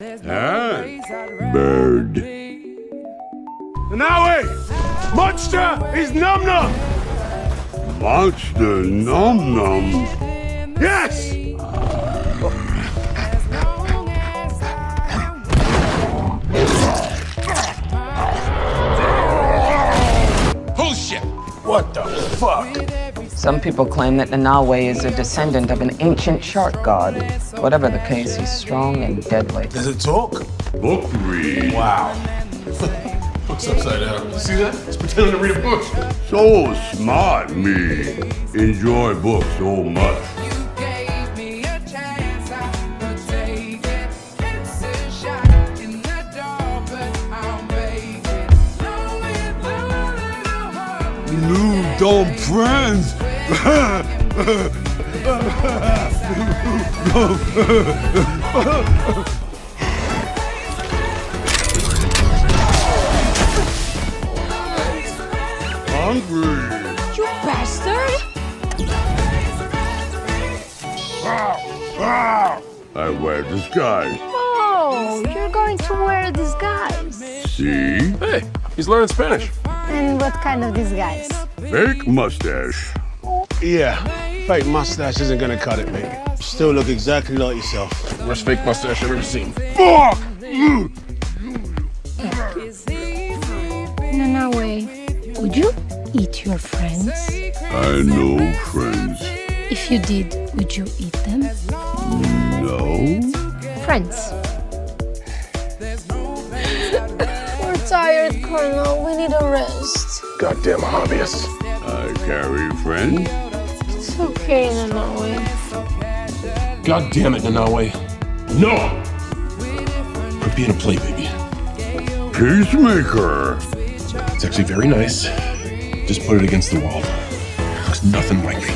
Ah, bird. Nanawe! Monster is Num Num! Monster Num Num. Yes! Holy shit! What the fuck? Some people claim that Nanawe is a descendant of an ancient shark god. Whatever the case, he's strong and deadly. Does it talk? Book read. Wow. Book's upside down. You see that? It's pretending to read a book. So smart, me. Enjoy books so much. New dumb friends. Hungry. You bastard! I wear disguise. Oh, you're going to wear a disguise. See? Hey, he's learning Spanish. And what kind of disguise? Fake mustache. Yeah, fake mustache isn't gonna cut it, mate. You still look exactly like yourself. Worst fake mustache I've ever seen. Fuck! Nanawe, would you eat your friends? I know friends. If you did, would you eat them? No? Friends. We're tired, Colonel. We need a rest. Goddamn hobbyist. I carry friends. It's okay, Nanawe. God damn it, Nanawe. No! Quit being a playbaby. Peacemaker. It's actually very nice. Just put it against the wall. Looks nothing like me.